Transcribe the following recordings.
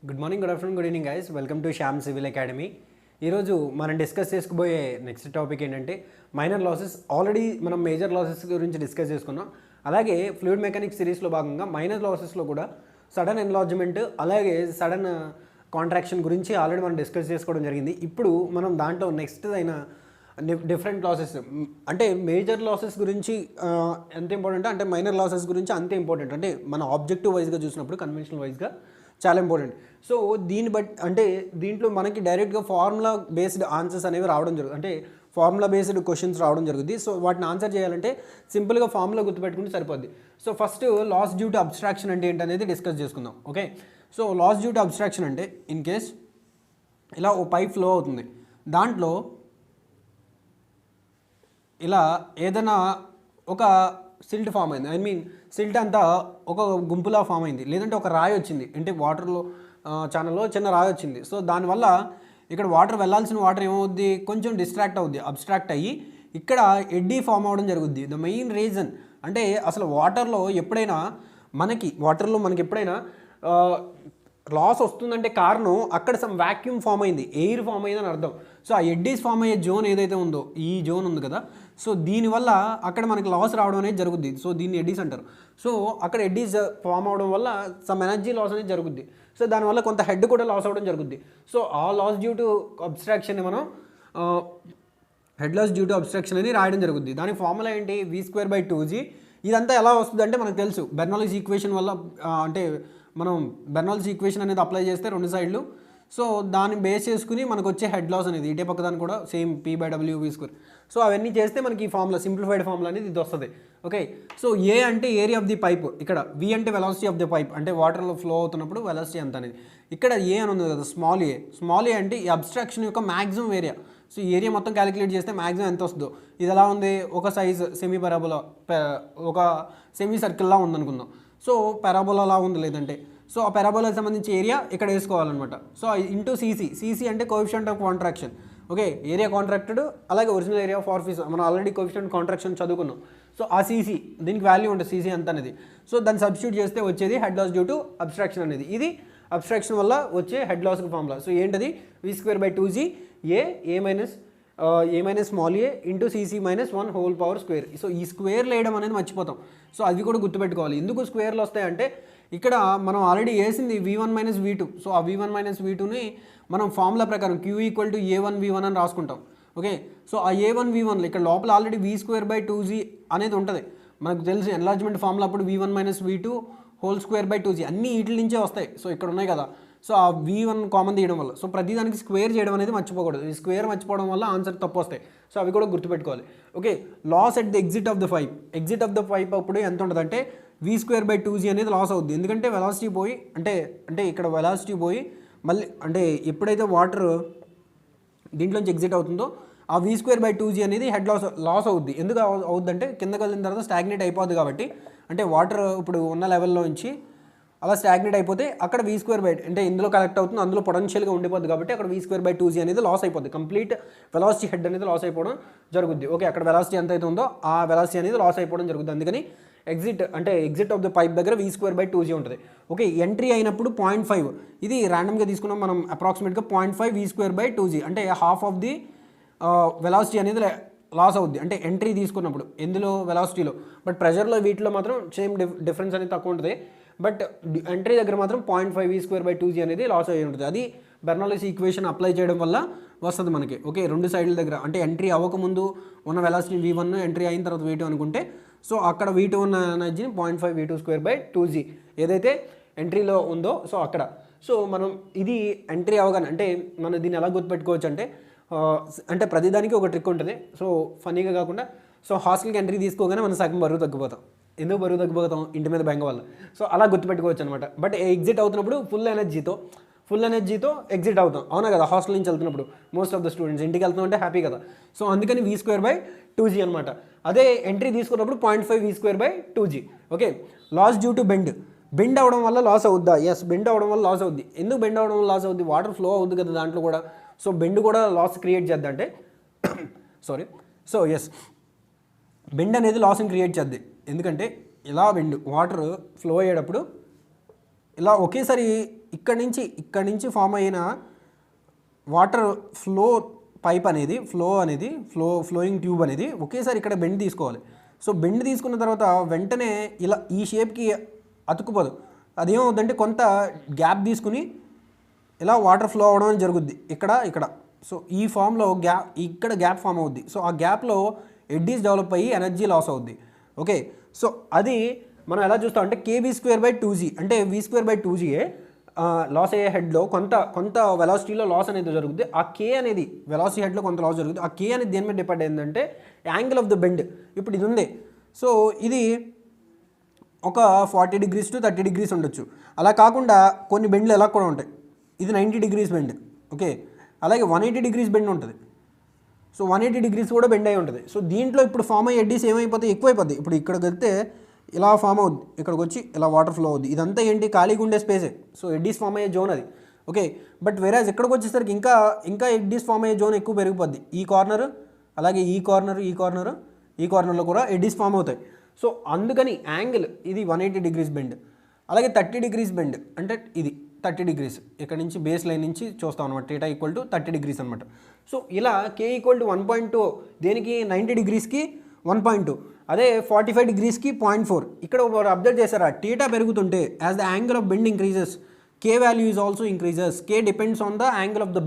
Good morning, good afternoon, good evening guys. Welcome to Shyam civil academy. ఈరోజు మనం discuss చేసుకోబోయే next topic ఏంటంటే minor losses. Already మనం major losses గురించి discuss చేసుకున్నాం. అలాగే ఫ్లూయిడ్ మెకానిక్స్ సిరీస్లో భాగంగా మైనర్ లాసెస్లో కూడా సడన్ ఎన్లార్జ్మెంట్ అలాగే సడన్ కాంట్రాక్షన్ గురించి ఆల్రెడీ మనం డిస్కస్ చేసుకోవడం జరిగింది. ఇప్పుడు మనం దాంట్లో నెక్స్ట్ అయిన డిఫరెంట్ లాసెస్ అంటే మేజర్ లాసెస్ గురించి ఎంత ఇంపార్టెంట్ అంటే మైనర్ లాసెస్ గురించి అంతే ఇంపార్టెంట్. అంటే మన ఆబ్జెక్టివ్ వైజ్గా చూసినప్పుడు కన్వెన్షనల్ వైజ్గా చాలా ఇంపార్టెంట్. సో దీన్ని బట్టి అంటే దీంట్లో మనకి డైరెక్ట్గా ఫార్ములా బేస్డ్ ఆన్సర్స్ అనేవి రావడం జరుగుతుంది. అంటే ఫార్ములా బేస్డ్ క్వశ్చన్స్ రావడం జరుగుతుంది. సో వాటిని ఆన్సర్ చేయాలంటే సింపుల్గా ఫార్ములా గుర్తుపెట్టుకుంటే సరిపోద్ది. So first loss due to obstruction అంటే ఏంటనేది డిస్కస్ చేసుకుందాం. Okay, so loss due to obstruction అంటే ఇన్ కేస్ ఇలా ఓ పైప్ ఫ్లో అవుతుంది, దాంట్లో ఇలా ఏదైనా ఒక సిల్ట్ ఫామ్ అయింది. ఐ మీన్ సిల్ట్ అంతా ఒక గుంపులా ఫామ్ అయింది, లేదంటే ఒక రాయి వచ్చింది, అంటే వాటర్లో ఛానల్లో చిన్న రాయి వచ్చింది. సో దానివల్ల ఇక్కడ వాటర్ వెళ్ళాల్సిన వాటర్ ఏమవుద్ది, కొంచెం డిస్ట్రాక్ట్ అవుద్ది, అబ్స్ట్రాక్ట్ అయ్యి ఇక్కడ ఎడ్డీ ఫామ్ అవ్వడం జరుగుద్ది. ద మెయిన్ రీజన్ అంటే అసలు వాటర్లో మనకి ఎప్పుడైనా లాస్ వస్తుందంటే కారణం అక్కడ సమ్ వ్యాక్యూమ్ ఫామ్ అయింది, ఎయిర్ ఫామ్ అయిందని అర్థం. సో ఆ ఎడ్డీస్ ఫామ్ అయ్యే జోన్ ఏదైతే ఉందో, ఈ జోన్ ఉంది కదా, సో దీనివల్ల అక్కడ మనకి లాస్ రావడం అనేది జరుగుద్ది. సో దీన్ని ఎడ్డీస్ అంటారు. సో అక్కడ ఎడ్డీస్ ఫామ్ అవడం వల్ల సమ్ ఎనర్జీ లాస్ అనేది జరుగుద్ది. సో దానివల్ల కొంత హెడ్ కూడా లాస్ అవ్వడం జరుగుద్ది. సో ఆ లాస్ డ్యూ టు అబ్స్ట్రాక్షన్ మనం head loss due to obstruction అని రాయడం జరుగుద్ది. దాని ఫార్ములా ఏంటి, v²/2g. ఇదంతా ఎలా వస్తుంది అంటే మనకు తెలుసు బెర్నౌల్లీస్ ఈక్వేషన్ వల్ల. అంటే మనం బెర్నౌల్లీస్ ఈక్వేషన్ అనేది అప్లై చేస్తే రెండు సైడ్లు, సో దాన్ని బేస్ చేసుకుని మనకు వచ్చే హెడ్ లాస్ అనేది ఇటే పక్కదాన్ని కూడా సేమ్ p/w v². సో అవన్నీ చేస్తే మనకి ఈ ఫార్ములా, సింప్లిఫైడ్ ఫార్ములా అనేది ఇది వస్తుంది. ఓకే, సో ఏ అంటే ఏరియా ఆఫ్ ది పైప్, ఇక్కడ వి అంటే వెలాసిటీ ఆఫ్ ది పైప్, అంటే వాటర్లో ఫ్లో అవుతున్నప్పుడు వెలాసిటీ ఎంత అనేది. ఇక్కడ ఏ అని ఉంది కదా, స్మాల్ ఏ అంటే ఈ అబ్స్ట్రాక్షన్ యొక్క మ్యాక్సిమం ఏరియా. సో ఈ ఏరియా మొత్తం క్యాలిక్యులేట్ చేస్తే మ్యాక్సిమం ఎంత వస్తుందో. ఇది ఎలా ఉంది, ఒక సైజ్ సెమీ పారాబోలా, ఒక సెమీ సర్కిల్లా ఉందనుకుందాం. సో పారాబోలాలా ఉంది లేదంటే, సో ఆ పారాబోలాకి సంబంధించి ఏరియా ఇక్కడ వేసుకోవాలన్నమాట. సో ఇంటూ సీసీ అంటే coefficient of contraction. Okay, area contracted అలాగే ఒరిజినల్ ఏరియా ఆఫ్ ఆర్ఫీస్ మనం ఆల్రెడీ కోఎఫిషియంట్ కాంట్రాక్షన్ చదువుకున్నాం. సో ఆ సీసీ దీనికి వాల్యూ ఉంటుంది, సీసీ ఎంత అనేది. సో దాన్ని సబ్స్టిట్యూట్ చేస్తే వచ్చేది head loss due to obstruction అనేది. ఇది అబ్స్ట్రాక్షన్ వల్ల వచ్చే హెడ్ లాస్కి ఫార్ములా. సో ఏంటది, v²/2g A minus small a into cc -1 whole power square. So ఈ స్క్వేర్లు వేయడం అనేది మర్చిపోతాం. సో అది కూడా గుర్తుపెట్టుకోవాలి. ఎందుకు స్క్వేర్లు వస్తాయంటే ఇక్కడ మనం ఆల్రెడీ వేసింది v1 - v2. సో ఆ v1 - v2ని మనం ఫార్ములా ప్రకారం q = a1v1 అని రాసుకుంటాం. ఓకే, సో ఆ a1v1 ఇక్కడ లోపల ఆల్రెడీ v²/2g అనేది ఉంటుంది. మనకు తెలుసు ఎన్లార్జ్మెంట్ ఫార్ములా అప్పుడు v1 - v2 హోల్ స్క్వేర్/2g అన్నీ వీటి నుంచే వస్తాయి. సో ఇక్కడ ఉన్నాయి కదా, సో ఆ v1 కామన్ తీయడం వల్ల, సో ప్రతిదానికి స్క్వేర్ చేయడం అనేది మర్చిపోకూడదు. ఈ స్క్వేర్ మర్చిపోవడం వల్ల ఆన్సర్ తప్పు వస్తాయి. సో అవి కూడా గుర్తుపెట్టుకోవాలి. Okay, loss at the exit of the pipe అప్పుడు ఎంత ఉంటుంది అంటే v²/2g అనేది లాస్ అవుద్ది. ఎందుకంటే వెలాసిటీ పోయి అంటే ఇక్కడ వెలాసిటీ పోయి మళ్ళీ అంటే ఎప్పుడైతే వాటర్ దీంట్లోంచి ఎగ్జిట్ అవుతుందో ఆ v²/2g అనేది హెడ్ లాస్ అవుద్ది. ఎందుకు అవుద్దంటే కిందకి వెళ్ళిన తర్వాత స్టాగ్నేట్ అయిపోద్ది కాబట్టి, అంటే వాటర్ ఇప్పుడు ఉన్న లెవెల్లో నుంచి అలా స్టాగ్నేట్ అయిపోతే అక్కడ v² అంటే ఇందులో కలెక్ట్ అవుతుంది, అందులో పొటెన్షియల్గా ఉండిపోద్ది కాబట్టి అక్కడ v²/2g అనేది లాస్ అయిపోద్ది. కంప్లీట్ వెలాసిటీ హెడ్ అనేది లాస్ అయిపోవడం జరుగుద్ది. ఓకే, అక్కడ వెలాసిటీ ఎంత అయితే ఉందో ఆ వెలాసిటీ అనేది లాస్ అయిపోవడం జరుగుతుంది. అందుకని ఎగ్జిట్ ఆఫ్ ద పైప్ దగ్గర v²/2g ఉంటుంది. ఓకే, ఎంట్రీ అయినప్పుడు 0.5, ఇది ర్యాండమ్గా తీసుకున్నాం మనం, అప్రాక్సిమేట్గా 0.5 v²/2g అంటే హాఫ్ ఆఫ్ ది వెలాసిటీ అనేది లాస్ అవుద్ది. అంటే ఎంట్రీ తీసుకున్నప్పుడు ఎందులో వెలాసిటీలో, బట్ ప్రెషర్లో వీటిలో మాత్రం సేమ్ డిఫరెన్స్ అనేది తక్కువ ఉంటుంది. బట్ ఎంట్రీ దగ్గర మాత్రం 0.5 v²/2g అనేది లాస్ అయ్యి ఉంటుంది. అది బెర్నౌల్లీస్ ఈక్వేషన్ అప్లై చేయడం వల్ల వస్తుంది మనకి. ఓకే, రెండు సైడ్ల దగ్గర అంటే ఎంట్రీ అవ్వకముందు ఉన్న వెలాసిటీ v1, ఎంట్రీ అయిన తర్వాత v2 అనుకుంటే, సో అక్కడ v2 ఉన్న ఎనర్జీని 0.5 v²/2g ఏదైతే ఎంట్రీలో ఉందో సో అక్కడ. సో మనం ఇది ఎంట్రీ అవ్వగానే అంటే మనం దీన్ని ఎలా గుర్తుపెట్టుకోవచ్చు అంటే ప్రతిదానికి ఒక ట్రిక్ ఉంటుంది. సో ఫన్నీగా కాకుండా, సో హాస్టల్కి ఎంట్రీ తీసుకోగానే మనం సగం బరువు తగ్గిపోతాం. ఎందుకు బరువు తగ్గిపోతాం, ఇంటి మీద బెంగ వల్ల. సో అలా గుర్తుపెట్టుకోవచ్చు అనమాట. బట్ ఎగ్జిట్ అవుతున్నప్పుడు ఫుల్ ఎనర్జీతో ఎగ్జిట్ అవుతాం, అవునా కదా. హాస్టల్ నుంచి వెళ్తున్నప్పుడు మోస్ట్ ఆఫ్ ద స్టూడెంట్స్ ఇంటికి వెళ్తాం అంటే హ్యాపీ కదా. సో అందుకని v²/2g అనమాట. అదే ఎంట్రీ తీసుకున్నప్పుడు 0.5 v²/2g. Okay, loss due to bend అవడం వల్ల లాస్ అవుద్దా? ఎస్, బెండ్ అవడం వల్ల లాస్ అవుద్ది. ఎందుకు బెండ్ అవడం వల్ల లాస్ అవుద్ది, వాటర్ ఫ్లో అవుద్ది కదా దాంట్లో కూడా. సో బెండ్ కూడా లాస్ క్రియేట్ చేద్దా అంటే సో ఎస్, బెండ్ అనేది లాస్ని క్రియేట్ చేద్ది. ఎందుకంటే ఇలా వాటర్ ఫ్లో అయ్యేటప్పుడు ఇలా ఒకేసారి ఇక్కడి నుంచి ఫామ్ అయిన వాటర్ పైప్ అనేది ఫ్లోయింగ్ ట్యూబ్ అనేది ఒకేసారి ఇక్కడ బెండ్ తీసుకోవాలి. సో బెండ్ తీసుకున్న తర్వాత వెంటనే ఇలా ఈ షేప్కి అతుక్కుపోదు. అదేమవుతుందంటే కొంత గ్యాప్ తీసుకుని ఇలా వాటర్ ఫ్లో అవ్వడం జరుగుద్ది ఇక్కడ. సో ఈ ఫామ్లో ఇక్కడ గ్యాప్ ఫామ్ అవుద్ది. సో ఆ గ్యాప్లో ఎడ్డీస్ డెవలప్ అయ్యి ఎనర్జీ లాస్ అవుద్ది. ఓకే, సో అది మనం ఎలా చూస్తాం అంటే kv²/2g అంటే v²/2gఏ లాస్ అయ్యే హెడ్లో కొంత వెలాసిటీలో లాస్ అనేది జరుగుతుంది. ఆ కే అనేది వెలాసిటీ హెడ్లో కొంత లాస్ జరుగుతుంది. ఆ కే అనేది దేని మీద డిపెండ్ అయిందంటే యాంగిల్ ఆఫ్ ద బెండ్. ఇప్పుడు ఇది ఉంది, సో ఇది ఒక 40 degrees to 30 degrees ఉండొచ్చు. అలా కాకుండా కొన్ని బెండ్లు ఎలా కూడా ఉంటాయి. ఇది 90 degrees బెండ్. ఓకే, అలాగే 180 degrees బెండ్ ఉంటుంది. సో 180 degrees కూడా బెండ్ అయి ఉంటుంది. సో దీంట్లో ఇప్పుడు ఫామ్ అయ్యే ఎడ్డీస్ ఏమైపోతాయి, ఎక్కువైపోతాయి. ఇప్పుడు ఇక్కడికి వెళ్తే ఇలా ఫామ్ అవుద్ది, ఇక్కడికి వచ్చి ఇలా వాటర్ ఫ్లో అవుద్ది. ఇదంతా ఏంటి, ఖాళీగా ఉండే స్పేసే. సో ఎడ్డీస్ ఫామ్ అయ్యే జోన్ అది. ఓకే, బట్ వేరేజ్ ఇక్కడికి వచ్చేసరికి ఇంకా ఎడ్డీస్ ఫామ్ అయ్యే జోన్ ఎక్కువ పెరిగిపోద్ది. ఈ కార్నర్, అలాగే ఈ కార్నర్లో కూడా ఎడ్డీస్ ఫామ్ అవుతాయి. సో అందుకని యాంగిల్ ఇది 180 degrees బెండ్. అలాగే 30 degrees బెండ్ అంటే ఇది 30 degrees. ఇక్కడ నుంచి బేస్ లైన్ నుంచి చూస్తాం అనమాట. θ = 30 degrees అనమాట. సో ఇలా k = 1.2 దేనికి 90 degreesకి 1.2, అదే 45 degreesకి 0.4. ఇక్కడ అబ్జర్వ్ చేశారా, θ పెరుగుతుంటే as the angle of bend increases k value is also increases. k depends on the angle of the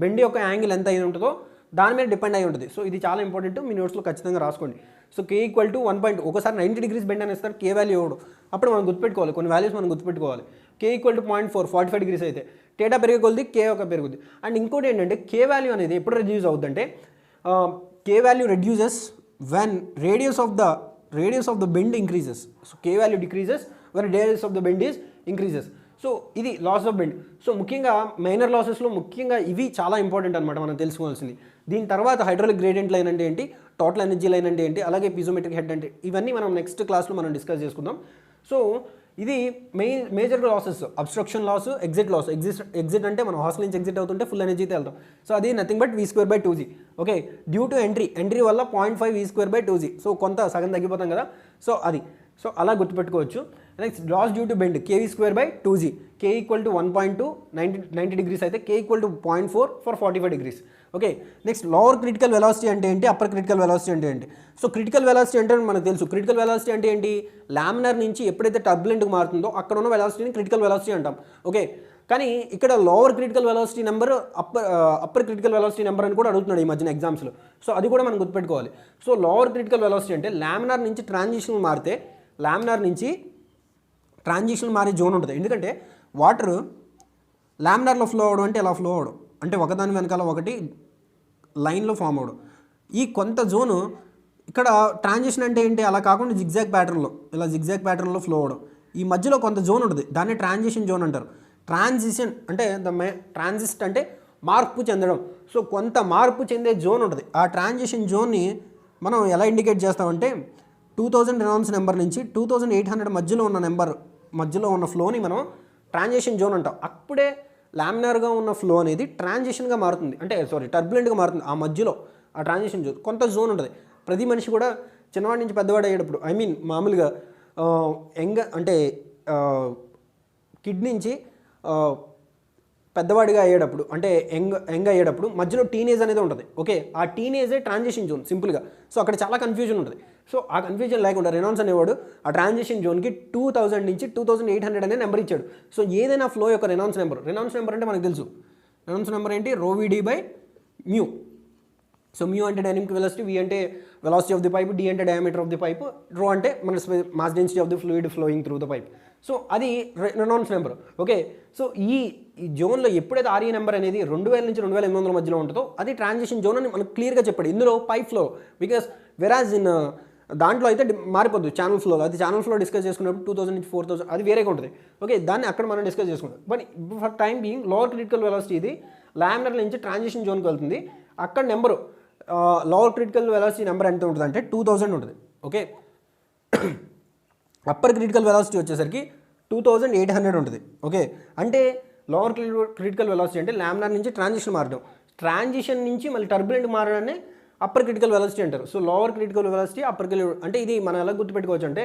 bend యొక్క యాంగిల్ ఎంత అయి ఉంటుందో దాని మీద డిపెండ్ అయి ఉంటుంది. సో ఇది చాలా ఇంపార్టెంట్, మీ నోట్స్లో ఖచ్చితంగా రాసుకోండి. సో k = 1.2, ఒకసారి 90 degrees బెండ్ అనేస్తారు, k వాల్యూ ఇవ్వడు. అప్పుడు మనం గుర్తుపెట్టుకోవాలి, కొన్ని వాల్యూస్ మనం గుర్తుపెట్టుకోవాలి. k = 0.4, 45 degrees అయితే θ పెరిగే కొద్ది k ఒక పెరుగుద్ది. అండ్ ఇంకోటి ఏంటంటే k వాల్యూ అనేది ఎప్పుడు రెడ్యూస్ అవుతుందంటే k value reduces when radius of the bend increases. So k value decreases when radius of the bend is increases. So ఇది లాస్ ఆఫ్ బెండ్. సో ముఖ్యంగా మైనర్ లాసెస్లో ముఖ్యంగా ఇవి చాలా ఇంపార్టెంట్ అనమాట మనం తెలుసుకోవాల్సింది. దీని తర్వాత హైడ్రాలిక్ గ్రేడియంట్ లైన్ అంటే ఏంటి, టోటల్ ఎనర్జీ లైన్ అంటే ఏంటి, అలాగే పిజోమెట్రిక్ హెడ్ అంటే ఇవన్నీ మనం నెక్స్ట్ క్లాస్లో మనం డిస్కస్ చేసుకుందాం. సో ఇది major losses, obstruction loss, exit అంటే మనం హాస్టల్ నుంచి ఎగ్జిట్ అవుతుంటే ఫుల్ ఎనర్జీతో వెళ్తాం. సో అది nothing but v²/2g. Okay, due to entry వల్ల 0.5 v²/2g. సో కొంత సగం తగ్గిపోతాం కదా, సో అలా గుర్తుపెట్టుకోవచ్చు. Next loss due to bend kv²/2g. k = 1.2 90 degrees అయితే k = 0.4 for 45 degrees. Okay, next lower critical velocity అంటే ఏంటి, అప్పర్ క్రిటికల్ వెలాసిటీ అంటే ఏంటి. సో క్రిటికల్ వెలాసిటీ అంటే మనకు తెలుసు. క్రిటికల్ వెలాసిటీ అంటే ఏంటి, లామినార్ నుంచి ఎప్పుడైతే టర్బులెంట్గా మారుతుందో అక్కడ ఉన్న వెలాసిటీని క్రిటికల్ వెలాసిటీ అంటాం. ఓకే, కానీ ఇక్కడ lower critical velocity number, upper critical velocity number అని కూడా అడుగుతున్నాడు ఈ మధ్యన ఎగ్జామ్స్లో. సో అది కూడా మనం గుర్తుపెట్టుకోవాలి. సో లోవర్ క్రిటికల్ వెలాసిటీ అంటే లామినార్ నుంచి ట్రాన్సిషన్ మారితే, లామినార్ నుంచి ట్రాన్సిషన్ మారే జోన్ ఉంటుంది. ఎందుకంటే వాటర్ లామినార్లో ఫ్లో అవడం అంటే ఎలా ఫ్లో అవడం అంటే ఒకదాని వెనకాల ఒకటి లైన్లో ఫామ్ అవడం. ఈ కొంత జోను ఇక్కడ ట్రాన్సిషన్ అంటే ఏంటి, అలా కాకుండా జిగ్జాగ్ ప్యాటర్న్లో ఫ్లో అవడం. ఈ మధ్యలో కొంత జోన్ ఉంటుంది, దాన్ని ట్రాన్సిషన్ జోన్ అంటారు. ట్రాన్సిషన్ అంటే ట్రాన్సిస్ట్ అంటే మార్పు చెందడం. సో కొంత మార్పు చెందే జోన్ ఉంటుంది. ఆ ట్రాన్సిషన్ జోన్ని మనం ఎలా ఇండికేట్ చేస్తామంటే 2000 రెనాన్స్ నెంబర్ నుంచి 2800 మధ్యలో ఉన్న ఫ్లోని మనం ట్రాన్సిషన్ జోన్ అంటాం. అప్పుడే లామినార్గా ఉన్న ఫ్లో అనేది ట్రాన్సిషన్గా మారుతుంది, అంటే టర్బులెంట్గా మారుతుంది. ఆ మధ్యలో ఆ ట్రాన్సిషన్ జోన్ కొంత జోన్ ఉంటుంది. ప్రతి మనిషి కూడా చిన్నవాడి నుంచి పెద్దవాడు అయ్యేటప్పుడు, మామూలుగా కిడ్ నుంచి పెద్దవాడిగా అయ్యేటప్పుడు, అంటే యంగ్ అయ్యేటప్పుడు మధ్యలో టీనేజ్ అనేది ఉంటుంది. ఓకే, ఆ టీనేజే ట్రాన్సిషన్ జోన్ సింపుల్గా. సో అక్కడ చాలా కన్ఫ్యూజన్ ఉంటుంది. సో ఆ కన్ఫ్యూజన్ లేకుండా రెనాన్స్ అనేవాడు ఆ ట్రాన్సిషన్ జోన్కి 2000 నుంచి 2800 అనే నెంబర్ ఇచ్చాడు. సో ఏదైనా ఫ్లో యొక్క రెనాన్స్ నెంబర్ అంటే మనకు తెలుసు. రెనాన్స్ నెంబర్ ఏంటి, ρVd/μ. సో మ్యూ అంటే డైనమిక్ వెలాసిటీ, వి అంటే velocity of the pipe, D అంటే diameter of the pipe, rho అంటే మన mass density of the fluid flowing through the pipe. So అది రెనాన్స్ నెంబర్. ఓకే, సో ఈ జోన్లో ఎప్పుడైతే RE నెంబర్ అనేది 2000 నుంచి 2800 మధ్యలో ఉంటుందో అది ట్రాన్సిషన్ జోన్ అని మనకు క్లియర్గా చెప్పాడు. ఇందులో pipe flow, because whereas in దాంట్లో అయితే మారిపోద్దు ఛానల్ ఫ్లో. అది ఛానల్ ఫ్లో డిస్కస్ చేసుకున్నప్పుడు 2000 నుంచి 4000 అది వేరేగా ఉంటుంది. ఓకే, దాన్ని అక్కడ మనం డిస్కస్ చేసుకుంటాం. But for time being lower critical velocity ఇది లామినార్ నుంచి ట్రాన్సిషన్ జోన్కి వెళ్తుంది. అక్కడ number lower critical velocity number ఎంత ఉంటుంది అంటే 2000 ఉంటుంది. ఓకే, అప్పర్ క్రిటికల్ వెలాసిటీ వచ్చేసరికి 2800 ఉంటుంది. ఓకే, అంటే లోవర్ క్రిటికల్ వెలాసిటీ అంటే లామినార్ నుంచి ట్రాన్సిషన్ మారడం, ట్రాన్సిషన్ నుంచి మళ్ళీ టర్బులెంట్ మారడాన్ని అప్పర్ క్రిటికల్ వెలాసిటీ అంటారు. So lower critical velocity, upper అంటే ఇది మనం ఎలా గుర్తుపెట్టుకోవచ్చు అంటే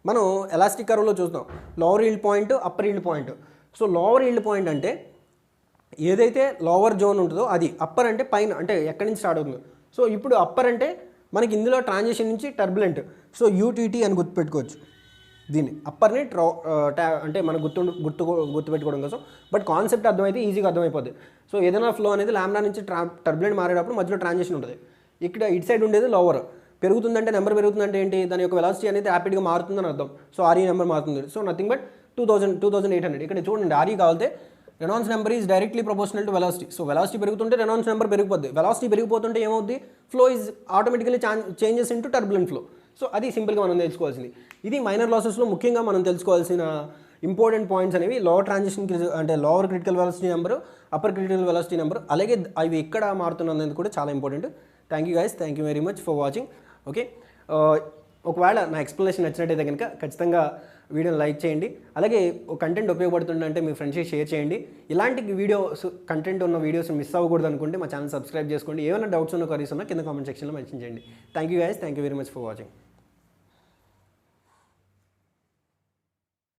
మనం ఎలాస్టిక్ కర్వ్లో చూస్తాం lower yield point, upper yield point. So lower yield point అంటే ఏదైతే లోవర్ జోన్ ఉంటుందో అది, అప్పర్ అంటే పైన, అంటే ఎక్కడి నుంచి స్టార్ట్ అవుతుందో. సో ఇప్పుడు అప్పర్ అంటే మనకి ఇందులో ట్రాన్సిషన్ నుంచి టర్బులెంట్, సో యూటీటీ అని గుర్తుపెట్టుకోవచ్చు దీన్ని. అప్పర్ని అంటే మనం గుర్తుపెట్టుకోవడం కోసం, బట్ కాన్సెప్ట్ అర్థమైతే ఈజీగా అర్థమైపోద్ది. సో ఏదైనా ఫ్లో అనేది లాంబ్డా నుంచి టర్బులెంట్ మారేటప్పుడు మధ్యలో ట్రాన్సిషన్ ఉంటుంది. ఇక్కడ ఇటు సైడ్ ఉండేది లోవర్. పెరుగుతుందంటే నెంబర్ పెరుగుతుందంటే ఏంటి, దాని యొక్క వెలాసిటీ అనేది ర్యాపిడ్గా మారుతుందని అర్థం. సో ఆర్ఈ నెంబర్ మారుతుంది. So nothing but 2800. ఇక్కడ చూడండి ఆర్ఈ కావాలంటే Reynolds number is directly proportional to velocity. So velocity పెరుగుతుంటే రెనాన్స్ నెంబర్ పెరిగిపోద్ది. వెలాసిటీ పెరిగిపోతుంటే ఏమవుద్ది, flow is automatically changes into turbulent flow. So అది సింపుల్గా మనం తెలుసుకోవాల్సింది. ఇది మైనర్ లాసెస్లో ముఖ్యంగా మనం తెలుసుకోవాల్సిన ఇంపార్టెంట్ పాయింట్స్ అనేవి లోవర్ ట్రాన్సిషన్, అంటే lower critical velocity number, upper critical velocity number, అలాగే అవి ఎక్కడ మారుతున్నది కూడా చాలా important. Thank you guys, thank you very much for watching. Okay, ఒకవేళ నా ఎక్స్ప్లెనేషన్ నచ్చినట్టయితే కనుక ఖచ్చితంగా వీడియోని లైక్ చేయండి. అలాగే కంటెంట్ ఉపయోగపడుతుందంటే మీ ఫ్రెండ్స్కి షేర్ చేయండి. ఇలాంటి వీడియోస్, కంటెంట్ ఉన్న వీడియోస్ మిస్ అవ్వకూడదు అనుకుంటే మా ఛానల్ సబ్స్క్రైబ్ చేసుకోండి. ఏమైనా డౌట్స్ ఉన్న, క్వరీస్ ఉన్నా కింద కామెంట్ సెక్షన్లో మెన్షన్ చేయండి. Thank you guys, thank you very much for watching.